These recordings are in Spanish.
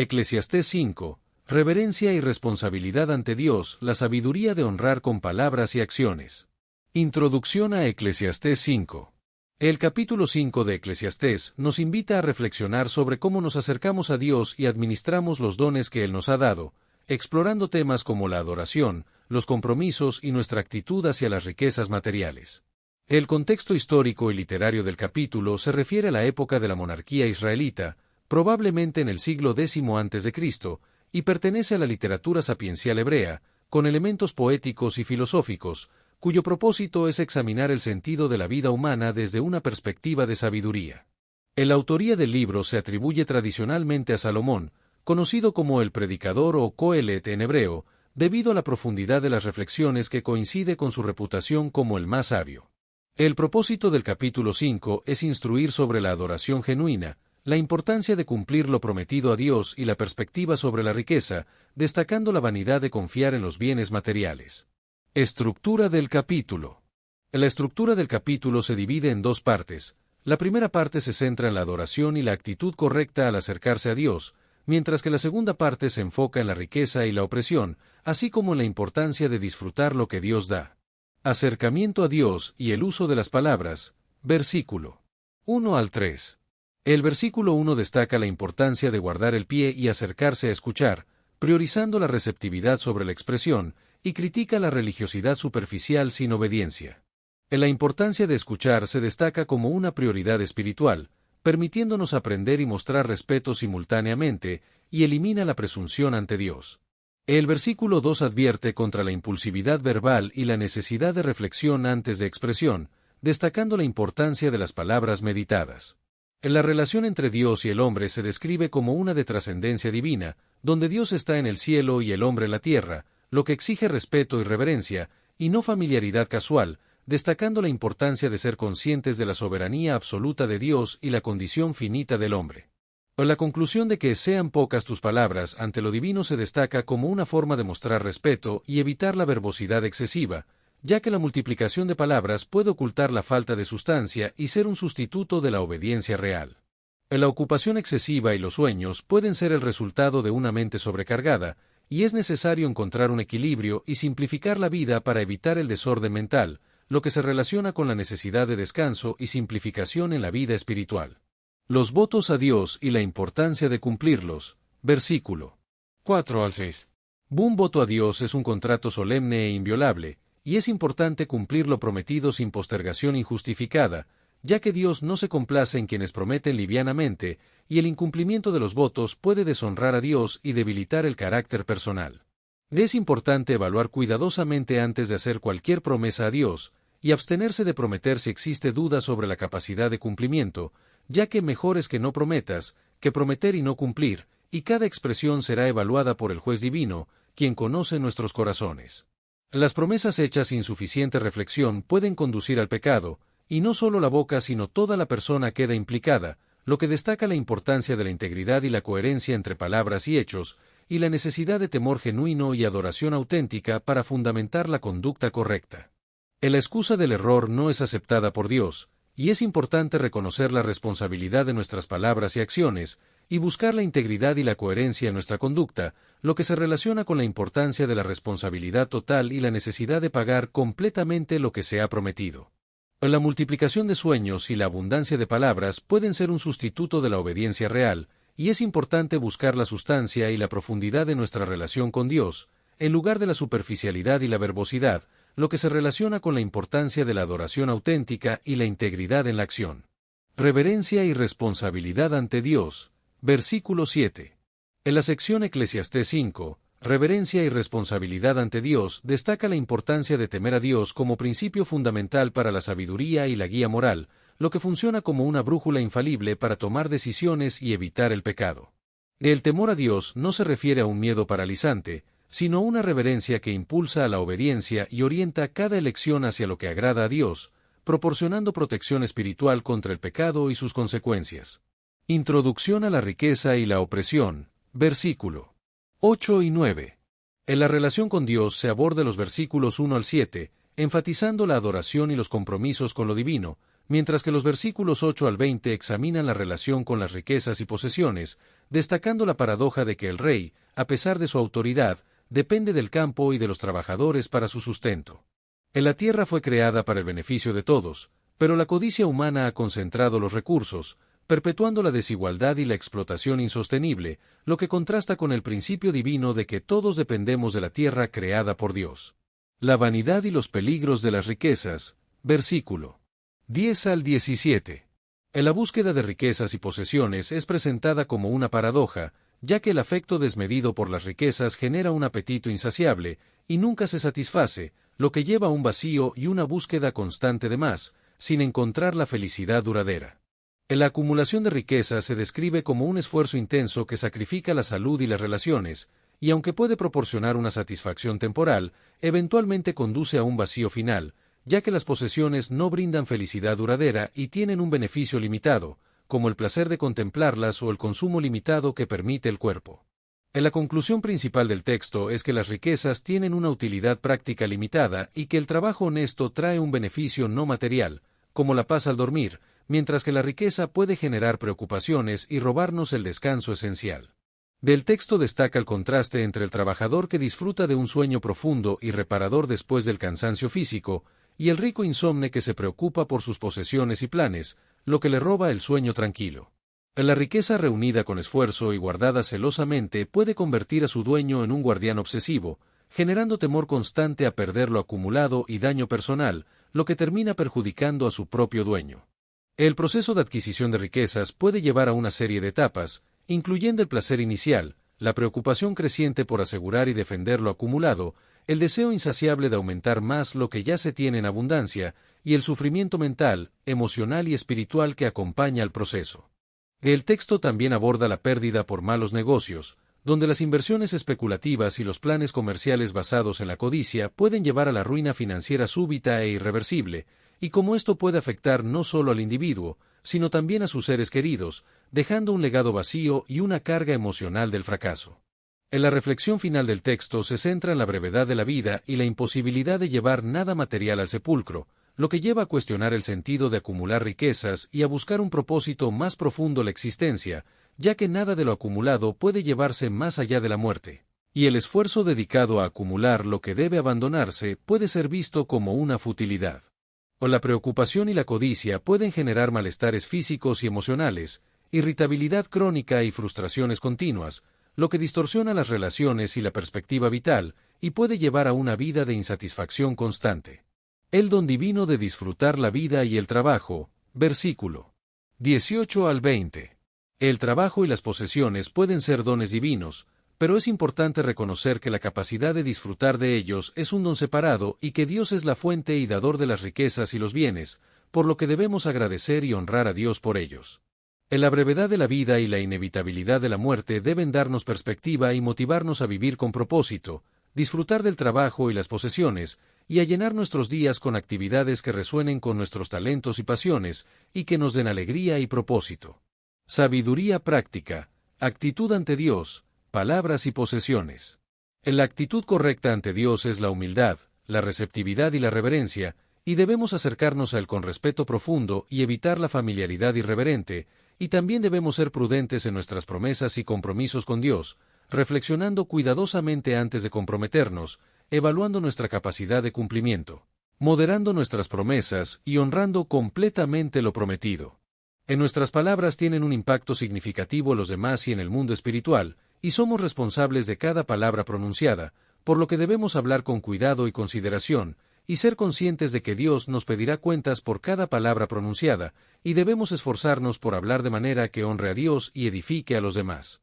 Eclesiastés 5. Reverencia y responsabilidad ante Dios, la sabiduría de honrar con palabras y acciones. Introducción a Eclesiastés 5. El capítulo 5 de Eclesiastés nos invita a reflexionar sobre cómo nos acercamos a Dios y administramos los dones que Él nos ha dado, explorando temas como la adoración, los compromisos y nuestra actitud hacia las riquezas materiales. El contexto histórico y literario del capítulo se refiere a la época de la monarquía israelita, probablemente en el siglo X a.C., y pertenece a la literatura sapiencial hebrea, con elementos poéticos y filosóficos, cuyo propósito es examinar el sentido de la vida humana desde una perspectiva de sabiduría. La autoría del libro se atribuye tradicionalmente a Salomón, conocido como el predicador o Coelet en hebreo, debido a la profundidad de las reflexiones que coincide con su reputación como el más sabio. El propósito del capítulo 5 es instruir sobre la adoración genuina, la importancia de cumplir lo prometido a Dios y la perspectiva sobre la riqueza, destacando la vanidad de confiar en los bienes materiales. Estructura del capítulo. La estructura del capítulo se divide en dos partes. La primera parte se centra en la adoración y la actitud correcta al acercarse a Dios, mientras que la segunda parte se enfoca en la riqueza y la opresión, así como en la importancia de disfrutar lo que Dios da. Acercamiento a Dios y el uso de las palabras. Versículo 1 al 3. El versículo 1 destaca la importancia de guardar el pie y acercarse a escuchar, priorizando la receptividad sobre la expresión, y critica la religiosidad superficial sin obediencia. La importancia de escuchar se destaca como una prioridad espiritual, permitiéndonos aprender y mostrar respeto simultáneamente, y elimina la presunción ante Dios. El versículo 2 advierte contra la impulsividad verbal y la necesidad de reflexión antes de expresión, destacando la importancia de las palabras meditadas. La relación entre Dios y el hombre se describe como una de trascendencia divina, donde Dios está en el cielo y el hombre en la tierra, lo que exige respeto y reverencia, y no familiaridad casual, destacando la importancia de ser conscientes de la soberanía absoluta de Dios y la condición finita del hombre. La conclusión de que sean pocas tus palabras ante lo divino se destaca como una forma de mostrar respeto y evitar la verbosidad excesiva, ya que la multiplicación de palabras puede ocultar la falta de sustancia y ser un sustituto de la obediencia real. La ocupación excesiva y los sueños pueden ser el resultado de una mente sobrecargada, y es necesario encontrar un equilibrio y simplificar la vida para evitar el desorden mental, lo que se relaciona con la necesidad de descanso y simplificación en la vida espiritual. Los votos a Dios y la importancia de cumplirlos. Versículo 4 al 6. Un voto a Dios es un contrato solemne e inviolable, y es importante cumplir lo prometido sin postergación injustificada, ya que Dios no se complace en quienes prometen livianamente, y el incumplimiento de los votos puede deshonrar a Dios y debilitar el carácter personal. Es importante evaluar cuidadosamente antes de hacer cualquier promesa a Dios, y abstenerse de prometer si existe duda sobre la capacidad de cumplimiento, ya que mejor es que no prometas, que prometer y no cumplir, y cada expresión será evaluada por el juez divino, quien conoce nuestros corazones. Las promesas hechas sin suficiente reflexión pueden conducir al pecado, y no solo la boca sino toda la persona queda implicada, lo que destaca la importancia de la integridad y la coherencia entre palabras y hechos, y la necesidad de temor genuino y adoración auténtica para fundamentar la conducta correcta. La excusa del error no es aceptada por Dios, y es importante reconocer la responsabilidad de nuestras palabras y acciones, y buscar la integridad y la coherencia en nuestra conducta, lo que se relaciona con la importancia de la responsabilidad total y la necesidad de pagar completamente lo que se ha prometido. La multiplicación de sueños y la abundancia de palabras pueden ser un sustituto de la obediencia real, y es importante buscar la sustancia y la profundidad de nuestra relación con Dios, en lugar de la superficialidad y la verbosidad, lo que se relaciona con la importancia de la adoración auténtica y la integridad en la acción. Reverencia y responsabilidad ante Dios. Versículo 7. En la sección Eclesiastés 5, Reverencia y responsabilidad ante Dios, destaca la importancia de temer a Dios como principio fundamental para la sabiduría y la guía moral, lo que funciona como una brújula infalible para tomar decisiones y evitar el pecado. El temor a Dios no se refiere a un miedo paralizante, sino a una reverencia que impulsa a la obediencia y orienta cada elección hacia lo que agrada a Dios, proporcionando protección espiritual contra el pecado y sus consecuencias. Introducción a la riqueza y la opresión. Versículo 8 y 9. En la relación con Dios se aborda los versículos 1 al 7, enfatizando la adoración y los compromisos con lo divino, mientras que los versículos 8 al 20 examinan la relación con las riquezas y posesiones, destacando la paradoja de que el rey, a pesar de su autoridad, depende del campo y de los trabajadores para su sustento. La tierra fue creada para el beneficio de todos, pero la codicia humana ha concentrado los recursos, perpetuando la desigualdad y la explotación insostenible, lo que contrasta con el principio divino de que todos dependemos de la tierra creada por Dios. La vanidad y los peligros de las riquezas, versículo 10 al 17. La búsqueda de riquezas y posesiones es presentada como una paradoja, ya que el afecto desmedido por las riquezas genera un apetito insaciable, y nunca se satisface, lo que lleva a un vacío y una búsqueda constante de más, sin encontrar la felicidad duradera. La acumulación de riquezas se describe como un esfuerzo intenso que sacrifica la salud y las relaciones, y aunque puede proporcionar una satisfacción temporal, eventualmente conduce a un vacío final, ya que las posesiones no brindan felicidad duradera y tienen un beneficio limitado, como el placer de contemplarlas o el consumo limitado que permite el cuerpo. La conclusión principal del texto es que las riquezas tienen una utilidad práctica limitada y que el trabajo honesto trae un beneficio no material, como la paz al dormir, mientras que la riqueza puede generar preocupaciones y robarnos el descanso esencial. Del texto destaca el contraste entre el trabajador que disfruta de un sueño profundo y reparador después del cansancio físico, y el rico insomne que se preocupa por sus posesiones y planes, lo que le roba el sueño tranquilo. La riqueza reunida con esfuerzo y guardada celosamente puede convertir a su dueño en un guardián obsesivo, generando temor constante a perder lo acumulado y daño personal, lo que termina perjudicando a su propio dueño. El proceso de adquisición de riquezas puede llevar a una serie de etapas, incluyendo el placer inicial, la preocupación creciente por asegurar y defender lo acumulado, el deseo insaciable de aumentar más lo que ya se tiene en abundancia, y el sufrimiento mental, emocional y espiritual que acompaña al proceso. El texto también aborda la pérdida por malos negocios, donde las inversiones especulativas y los planes comerciales basados en la codicia pueden llevar a la ruina financiera súbita e irreversible, y cómo esto puede afectar no solo al individuo, sino también a sus seres queridos, dejando un legado vacío y una carga emocional del fracaso. En la reflexión final del texto se centra en la brevedad de la vida y la imposibilidad de llevar nada material al sepulcro, lo que lleva a cuestionar el sentido de acumular riquezas y a buscar un propósito más profundo en la existencia, ya que nada de lo acumulado puede llevarse más allá de la muerte, y el esfuerzo dedicado a acumular lo que debe abandonarse puede ser visto como una futilidad. O la preocupación y la codicia pueden generar malestares físicos y emocionales, irritabilidad crónica y frustraciones continuas, lo que distorsiona las relaciones y la perspectiva vital, y puede llevar a una vida de insatisfacción constante. El don divino de disfrutar la vida y el trabajo, versículo 18 al 20. El trabajo y las posesiones pueden ser dones divinos, pero es importante reconocer que la capacidad de disfrutar de ellos es un don separado y que Dios es la fuente y dador de las riquezas y los bienes, por lo que debemos agradecer y honrar a Dios por ellos. En la brevedad de la vida y la inevitabilidad de la muerte deben darnos perspectiva y motivarnos a vivir con propósito, disfrutar del trabajo y las posesiones, y a llenar nuestros días con actividades que resuenen con nuestros talentos y pasiones, y que nos den alegría y propósito. Sabiduría práctica, actitud ante Dios, palabras y posesiones. La actitud correcta ante Dios es la humildad, la receptividad y la reverencia, y debemos acercarnos a Él con respeto profundo y evitar la familiaridad irreverente, y también debemos ser prudentes en nuestras promesas y compromisos con Dios, reflexionando cuidadosamente antes de comprometernos, evaluando nuestra capacidad de cumplimiento, moderando nuestras promesas y honrando completamente lo prometido. En nuestras palabras tienen un impacto significativo en los demás y en el mundo espiritual, y somos responsables de cada palabra pronunciada, por lo que debemos hablar con cuidado y consideración, y ser conscientes de que Dios nos pedirá cuentas por cada palabra pronunciada, y debemos esforzarnos por hablar de manera que honre a Dios y edifique a los demás.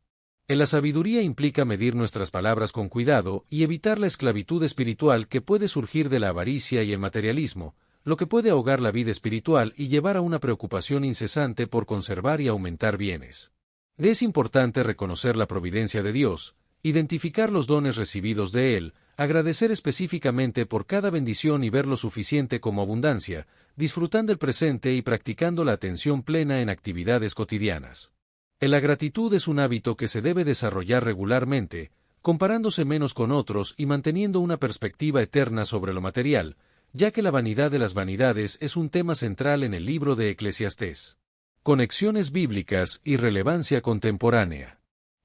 En la sabiduría implica medir nuestras palabras con cuidado y evitar la esclavitud espiritual que puede surgir de la avaricia y el materialismo, lo que puede ahogar la vida espiritual y llevar a una preocupación incesante por conservar y aumentar bienes. Es importante reconocer la providencia de Dios, identificar los dones recibidos de Él, agradecer específicamente por cada bendición y ver lo suficiente como abundancia, disfrutando el presente y practicando la atención plena en actividades cotidianas. La gratitud es un hábito que se debe desarrollar regularmente, comparándose menos con otros y manteniendo una perspectiva eterna sobre lo material, ya que la vanidad de las vanidades es un tema central en el libro de Eclesiastés. Conexiones bíblicas y relevancia contemporánea.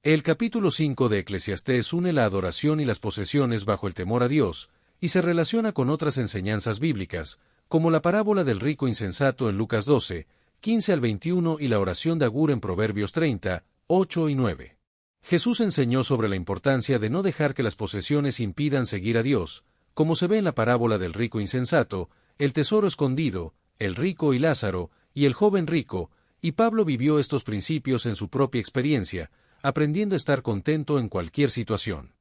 El capítulo 5 de Eclesiastés une la adoración y las posesiones bajo el temor a Dios, y se relaciona con otras enseñanzas bíblicas, como la parábola del rico insensato en Lucas 12, 15 al 21 y la oración de Agur en Proverbios 30, 8 y 9. Jesús enseñó sobre la importancia de no dejar que las posesiones impidan seguir a Dios, como se ve en la parábola del rico insensato, el tesoro escondido, el rico y Lázaro, y el joven rico, y Pablo vivió estos principios en su propia experiencia, aprendiendo a estar contento en cualquier situación.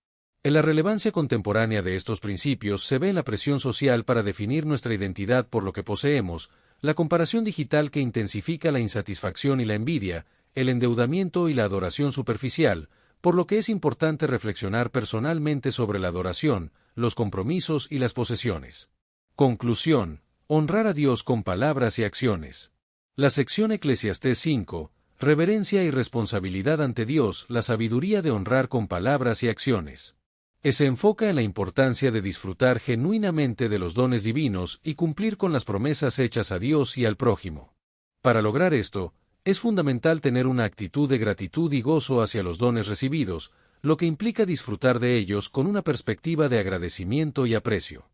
En la relevancia contemporánea de estos principios se ve en la presión social para definir nuestra identidad por lo que poseemos, la comparación digital que intensifica la insatisfacción y la envidia, el endeudamiento y la adoración superficial, por lo que es importante reflexionar personalmente sobre la adoración, los compromisos y las posesiones. Conclusión: honrar a Dios con palabras y acciones. La sección Eclesiastés 5, reverencia y responsabilidad ante Dios, la sabiduría de honrar con palabras y acciones. Se enfoca en la importancia de disfrutar genuinamente de los dones divinos y cumplir con las promesas hechas a Dios y al prójimo. Para lograr esto, es fundamental tener una actitud de gratitud y gozo hacia los dones recibidos, lo que implica disfrutar de ellos con una perspectiva de agradecimiento y aprecio.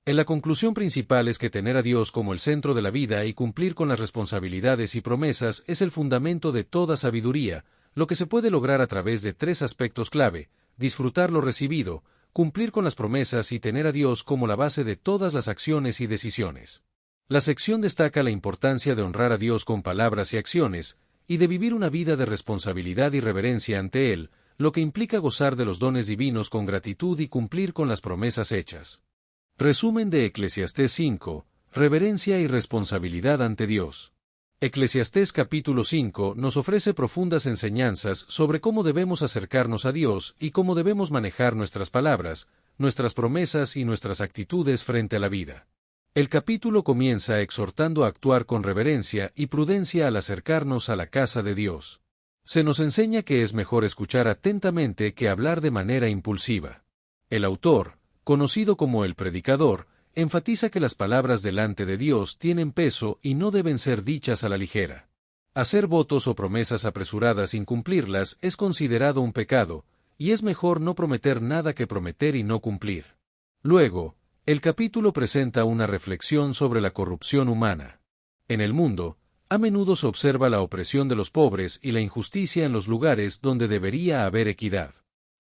La conclusión principal es que tener a Dios como el centro de la vida y cumplir con las responsabilidades y promesas es el fundamento de toda sabiduría, lo que se puede lograr a través de tres aspectos clave: disfrutar lo recibido, cumplir con las promesas y tener a Dios como la base de todas las acciones y decisiones. La sección destaca la importancia de honrar a Dios con palabras y acciones, y de vivir una vida de responsabilidad y reverencia ante Él, lo que implica gozar de los dones divinos con gratitud y cumplir con las promesas hechas. Resumen de Eclesiastés 5, reverencia y responsabilidad ante Dios. Eclesiastés capítulo 5 nos ofrece profundas enseñanzas sobre cómo debemos acercarnos a Dios y cómo debemos manejar nuestras palabras, nuestras promesas y nuestras actitudes frente a la vida. El capítulo comienza exhortando a actuar con reverencia y prudencia al acercarnos a la casa de Dios. Se nos enseña que es mejor escuchar atentamente que hablar de manera impulsiva. El autor, conocido como el predicador, enfatiza que las palabras delante de Dios tienen peso y no deben ser dichas a la ligera. Hacer votos o promesas apresuradas sin cumplirlas es considerado un pecado, y es mejor no prometer nada que prometer y no cumplir. Luego, el capítulo presenta una reflexión sobre la corrupción humana. En el mundo, a menudo se observa la opresión de los pobres y la injusticia en los lugares donde debería haber equidad.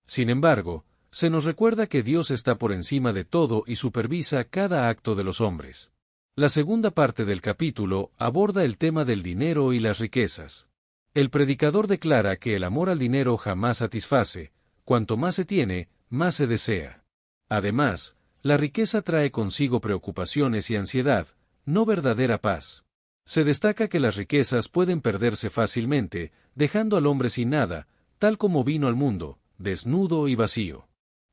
Sin embargo, se nos recuerda que Dios está por encima de todo y supervisa cada acto de los hombres. La segunda parte del capítulo aborda el tema del dinero y las riquezas. El predicador declara que el amor al dinero jamás satisface, cuanto más se tiene, más se desea. Además, la riqueza trae consigo preocupaciones y ansiedad, no verdadera paz. Se destaca que las riquezas pueden perderse fácilmente, dejando al hombre sin nada, tal como vino al mundo, desnudo y vacío.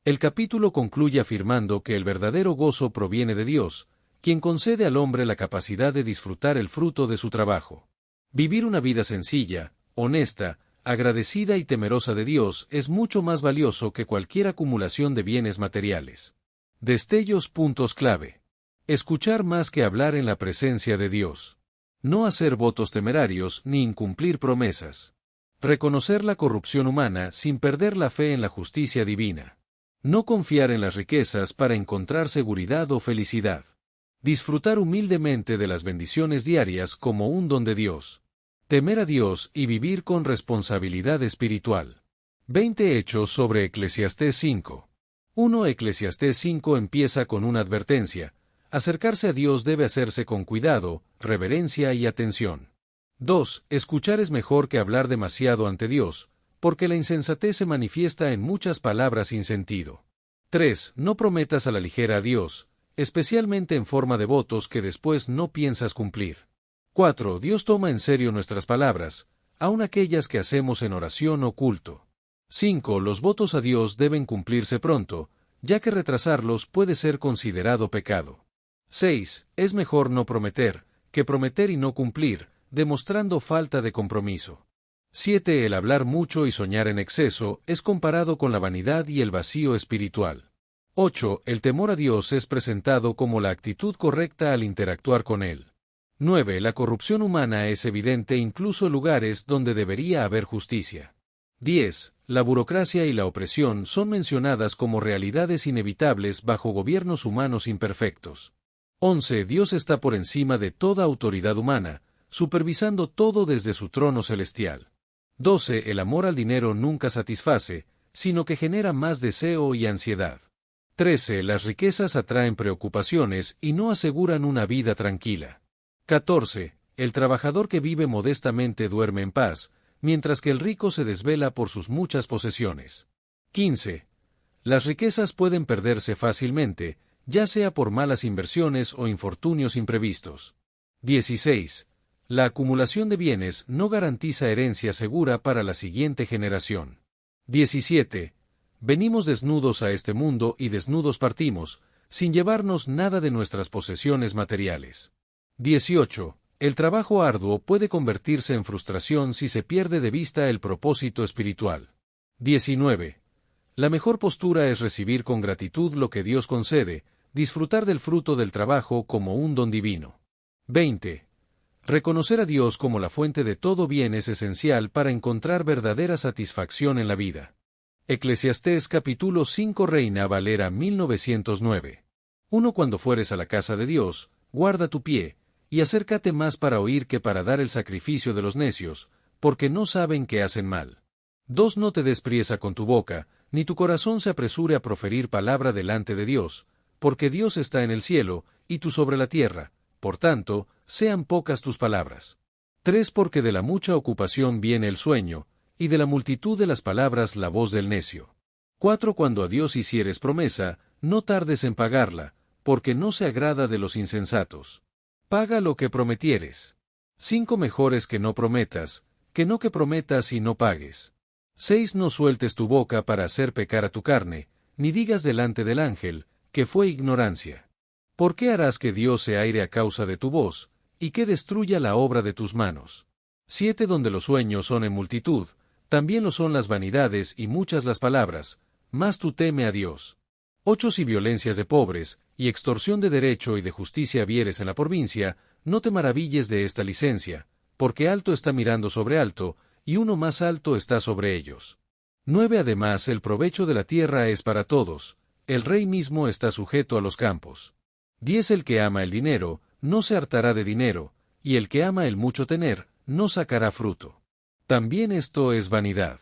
El capítulo concluye afirmando que el verdadero gozo proviene de Dios, quien concede al hombre la capacidad de disfrutar el fruto de su trabajo. Vivir una vida sencilla, honesta, agradecida y temerosa de Dios es mucho más valioso que cualquier acumulación de bienes materiales. Destellos. Puntos clave. Escuchar más que hablar en la presencia de Dios. No hacer votos temerarios ni incumplir promesas. Reconocer la corrupción humana sin perder la fe en la justicia divina. No confiar en las riquezas para encontrar seguridad o felicidad. Disfrutar humildemente de las bendiciones diarias como un don de Dios. Temer a Dios y vivir con responsabilidad espiritual. 20 hechos sobre Eclesiastés 5. 1. Eclesiastés 5 empieza con una advertencia: acercarse a Dios debe hacerse con cuidado, reverencia y atención. 2. Escuchar es mejor que hablar demasiado ante Dios, porque la insensatez se manifiesta en muchas palabras sin sentido. 3. No prometas a la ligera a Dios, especialmente en forma de votos que después no piensas cumplir. 4. Dios toma en serio nuestras palabras, aun aquellas que hacemos en oración o culto. 5. Los votos a Dios deben cumplirse pronto, ya que retrasarlos puede ser considerado pecado. 6. Es mejor no prometer, que prometer y no cumplir, demostrando falta de compromiso. 7. El hablar mucho y soñar en exceso es comparado con la vanidad y el vacío espiritual. 8. El temor a Dios es presentado como la actitud correcta al interactuar con Él. 9. La corrupción humana es evidente incluso en lugares donde debería haber justicia. 10. la burocracia y la opresión son mencionadas como realidades inevitables bajo gobiernos humanos imperfectos. 11. Dios está por encima de toda autoridad humana, supervisando todo desde su trono celestial. 12. El amor al dinero nunca satisface, sino que genera más deseo y ansiedad. 13. Las riquezas atraen preocupaciones y no aseguran una vida tranquila. 14. El trabajador que vive modestamente duerme en paz, mientras que el rico se desvela por sus muchas posesiones. 15. Las riquezas pueden perderse fácilmente, ya sea por malas inversiones o infortunios imprevistos. 16. La acumulación de bienes no garantiza herencia segura para la siguiente generación. 17. Venimos desnudos a este mundo y desnudos partimos, sin llevarnos nada de nuestras posesiones materiales. 18. El trabajo arduo puede convertirse en frustración si se pierde de vista el propósito espiritual. 19. La mejor postura es recibir con gratitud lo que Dios concede, disfrutar del fruto del trabajo como un don divino. 20. Reconocer a Dios como la fuente de todo bien es esencial para encontrar verdadera satisfacción en la vida. Eclesiastés capítulo 5 Reina Valera 1909. 1. Cuando fueres a la casa de Dios, guarda tu pie, y acércate más para oír que para dar el sacrificio de los necios, porque no saben que hacen mal. 2. No te des priesa con tu boca, ni tu corazón se apresure a proferir palabra delante de Dios, porque Dios está en el cielo, y tú sobre la tierra, por tanto, sean pocas tus palabras. 3. Porque de la mucha ocupación viene el sueño, y de la multitud de las palabras la voz del necio. 4. Cuando a Dios hicieres promesa, no tardes en pagarla, porque no se agrada de los insensatos. Paga lo que prometieres. 5. Mejor es que no prometas, que no que prometas y no pagues. 6. No sueltes tu boca para hacer pecar a tu carne, ni digas delante del ángel, que fue ignorancia. ¿Por qué harás que Dios se aire a causa de tu voz, y que destruya la obra de tus manos? 7. Donde los sueños son en multitud, también lo son las vanidades y muchas las palabras, mas tú teme a Dios. 8. Si violencias de pobres, y extorsión de derecho y de justicia vieres en la provincia, no te maravilles de esta licencia, porque alto está mirando sobre alto, y uno más alto está sobre ellos. 9. Además el provecho de la tierra es para todos, el rey mismo está sujeto a los campos. 10. El que ama el dinero, no se hartará de dinero, y el que ama el mucho tener, no sacará fruto. También esto es vanidad.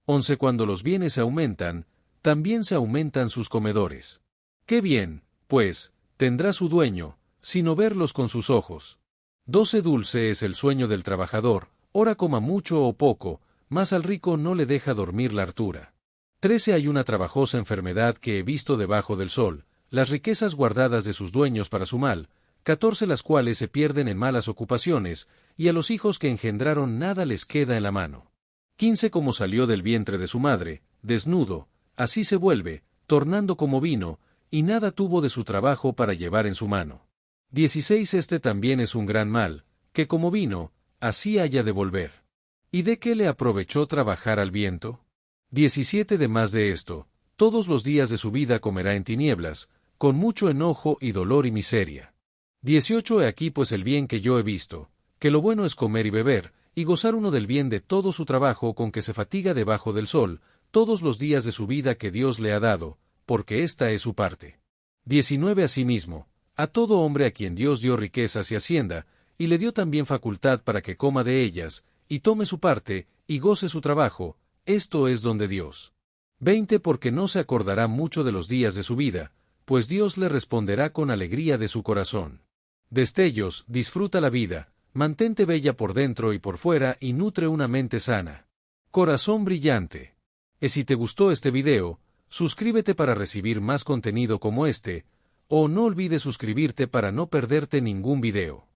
11. Cuando los bienes se aumentan, también se aumentan sus comedores. Qué bien, pues, tendrá su dueño, sino verlos con sus ojos. 12. Dulce es el sueño del trabajador, ora coma mucho o poco, mas al rico no le deja dormir la hartura. 13. Hay una trabajosa enfermedad que he visto debajo del sol, las riquezas guardadas de sus dueños para su mal, 14. Las cuales se pierden en malas ocupaciones, y a los hijos que engendraron nada les queda en la mano. 15. Como salió del vientre de su madre, desnudo, así se vuelve, tornando como vino, y nada tuvo de su trabajo para llevar en su mano. 16. Este también es un gran mal, que como vino, así haya de volver. ¿Y de qué le aprovechó trabajar al viento? 17. Demás de esto, todos los días de su vida comerá en tinieblas, con mucho enojo y dolor y miseria. 18. He aquí pues el bien que yo he visto, que lo bueno es comer y beber, y gozar uno del bien de todo su trabajo con que se fatiga debajo del sol, todos los días de su vida que Dios le ha dado, porque esta es su parte. 19. Asimismo, a todo hombre a quien Dios dio riquezas y hacienda, y le dio también facultad para que coma de ellas, y tome su parte, y goce su trabajo, esto es don de Dios. 20. Porque no se acordará mucho de los días de su vida, pues Dios le responderá con alegría de su corazón. Destellos, disfruta la vida, mantente bella por dentro y por fuera y nutre una mente sana. Corazón brillante. Y si te gustó este video, suscríbete para recibir más contenido como este, o no olvides suscribirte para no perderte ningún video.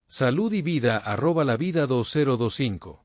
Salud y vida @lavida2025